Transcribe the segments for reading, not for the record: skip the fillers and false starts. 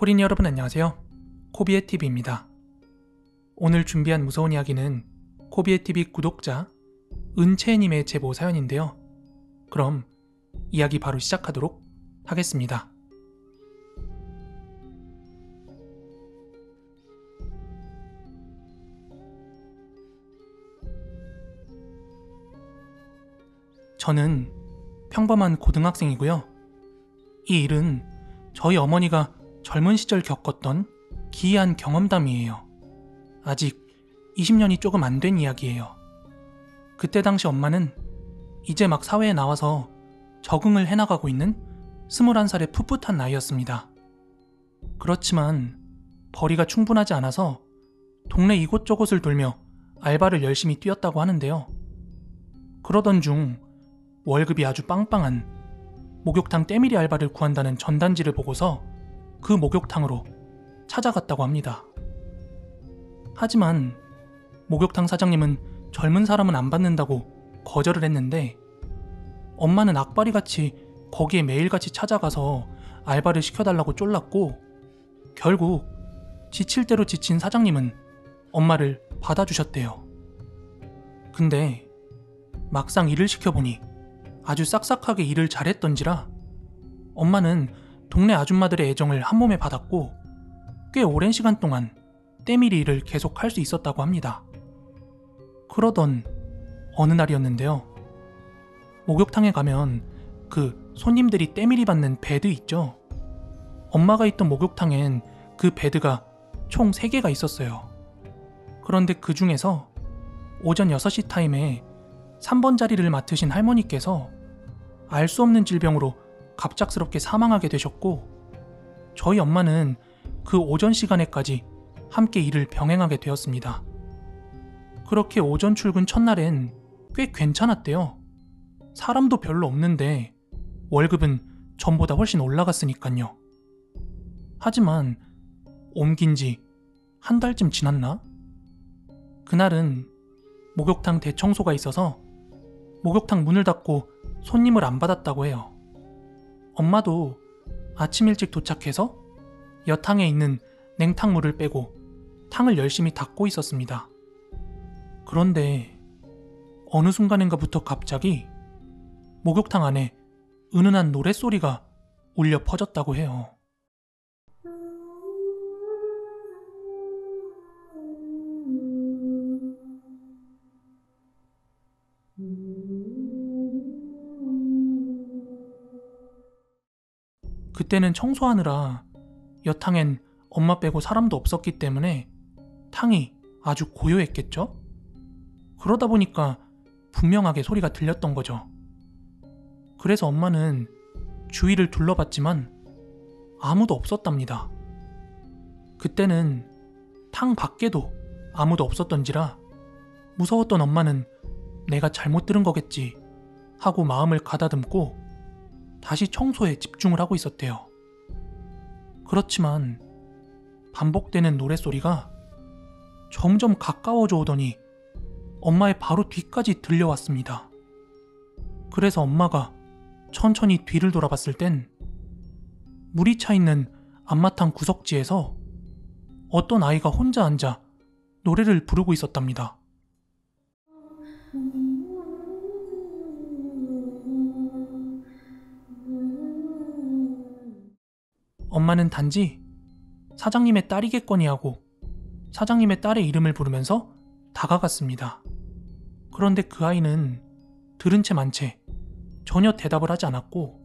코린 여러분 안녕하세요. 코비의TV입니다. 오늘 준비한 무서운 이야기는 코비의TV 구독자 은채님의 제보 사연인데요. 그럼 이야기 바로 시작하도록 하겠습니다. 저는 평범한 고등학생이고요. 이 일은 저희 어머니가 젊은 시절 겪었던 기이한 경험담이에요. 아직 20년이 조금 안 된 이야기예요. 그때 당시 엄마는 이제 막 사회에 나와서 적응을 해나가고 있는 21살의 풋풋한 나이였습니다. 그렇지만 벌이가 충분하지 않아서 동네 이곳저곳을 돌며 알바를 열심히 뛰었다고 하는데요. 그러던 중 월급이 아주 빵빵한 목욕탕 때밀이 알바를 구한다는 전단지를 보고서 그 목욕탕으로 찾아갔다고 합니다. 하지만 목욕탕 사장님은 젊은 사람은 안 받는다고 거절을 했는데 엄마는 악바리같이 거기에 매일같이 찾아가서 알바를 시켜달라고 쫄랐고 결국 지칠 대로 지친 사장님은 엄마를 받아주셨대요. 근데 막상 일을 시켜보니 아주 싹싹하게 일을 잘했던지라 엄마는 동네 아줌마들의 애정을 한몸에 받았고 꽤 오랜 시간 동안 때밀이 일을 계속 할 수 있었다고 합니다. 그러던 어느 날이었는데요. 목욕탕에 가면 그 손님들이 때밀이 받는 베드 있죠? 엄마가 있던 목욕탕엔 그 베드가 총 3개가 있었어요. 그런데 그 중에서 오전 6시 타임에 3번 자리를 맡으신 할머니께서 알 수 없는 질병으로 갑작스럽게 사망하게 되셨고 저희 엄마는 그 오전 시간에까지 함께 일을 병행하게 되었습니다. 그렇게 오전 출근 첫날엔 꽤 괜찮았대요. 사람도 별로 없는데 월급은 전보다 훨씬 올라갔으니까요. 하지만 옮긴 지 한 달쯤 지났나? 그날은 목욕탕 대청소가 있어서 목욕탕 문을 닫고 손님을 안 받았다고 해요. 엄마도 아침 일찍 도착해서 여탕에 있는 냉탕물을 빼고 탕을 열심히 닦고 있었습니다. 그런데 어느 순간인가부터 갑자기 목욕탕 안에 은은한 노랫소리가 울려 퍼졌다고 해요. 그때는 청소하느라 여탕엔 엄마 빼고 사람도 없었기 때문에 탕이 아주 고요했겠죠? 그러다 보니까 분명하게 소리가 들렸던 거죠. 그래서 엄마는 주위를 둘러봤지만 아무도 없었답니다. 그때는 탕 밖에도 아무도 없었던지라 무서웠던 엄마는 내가 잘못 들은 거겠지 하고 마음을 가다듬고 다시 청소에 집중을 하고 있었대요. 그렇지만 반복되는 노랫소리가 점점 가까워져 오더니 엄마의 바로 뒤까지 들려왔습니다. 그래서 엄마가 천천히 뒤를 돌아봤을 땐 물이 차 있는 앞마당 구석지에서 어떤 아이가 혼자 앉아 노래를 부르고 있었답니다. 엄마는 단지 사장님의 딸이겠거니 하고 사장님의 딸의 이름을 부르면서 다가갔습니다. 그런데 그 아이는 들은 채 만 채 전혀 대답을 하지 않았고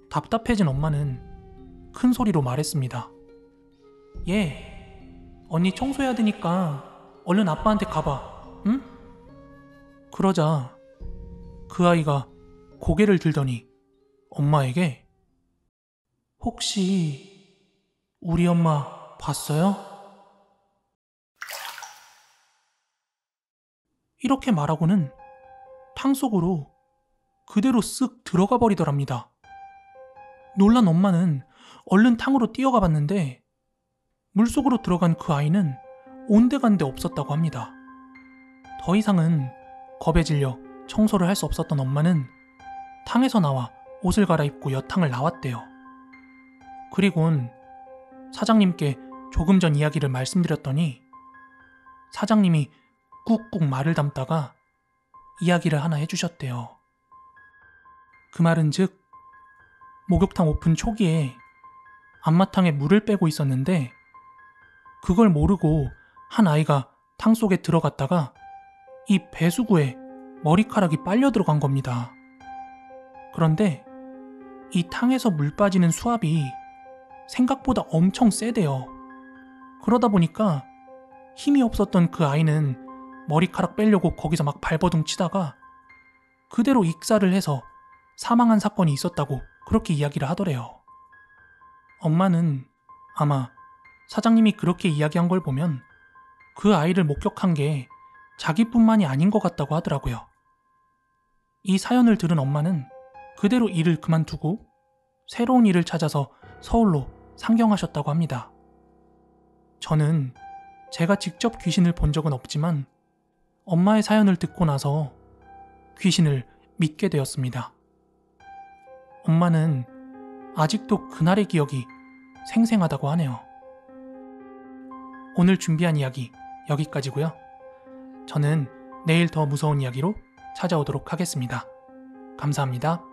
답답해진 엄마는 큰 소리로 말했습니다. 얘, 언니 청소해야 되니까 얼른 아빠한테 가봐, 응? 그러자 그 아이가 고개를 들더니 엄마에게 혹시 우리 엄마 봤어요? 이렇게 말하고는 탕 속으로 그대로 쓱 들어가 버리더랍니다. 놀란 엄마는 얼른 탕으로 뛰어가 봤는데 물속으로 들어간 그 아이는 온데간데 없었다고 합니다. 더 이상은 겁에 질려 청소를 할 수 없었던 엄마는 탕에서 나와 옷을 갈아입고 여탕을 나왔대요. 그리곤 사장님께 조금 전 이야기를 말씀드렸더니 사장님이 꾹꾹 말을 담다가 이야기를 하나 해주셨대요. 그 말은 즉, 목욕탕 오픈 초기에 앞마탕에 물을 빼고 있었는데 그걸 모르고 한 아이가 탕 속에 들어갔다가 이 배수구에 머리카락이 빨려 들어간 겁니다. 그런데 이 탕에서 물 빠지는 수압이 생각보다 엄청 세대요. 그러다 보니까 힘이 없었던 그 아이는 머리카락 빼려고 거기서 막 발버둥 치다가 그대로 익사를 해서 사망한 사건이 있었다고 그렇게 이야기를 하더래요. 엄마는 아마 사장님이 그렇게 이야기한 걸 보면 그 아이를 목격한 게 자기뿐만이 아닌 것 같다고 하더라고요. 이 사연을 들은 엄마는 그대로 일을 그만두고 새로운 일을 찾아서 서울로 상경하셨다고 합니다. 저는 제가 직접 귀신을 본 적은 없지만 엄마의 사연을 듣고 나서 귀신을 믿게 되었습니다. 엄마는 아직도 그날의 기억이 생생하다고 하네요. 오늘 준비한 이야기 여기까지고요. 저는 내일 더 무서운 이야기로 찾아오도록 하겠습니다. 감사합니다.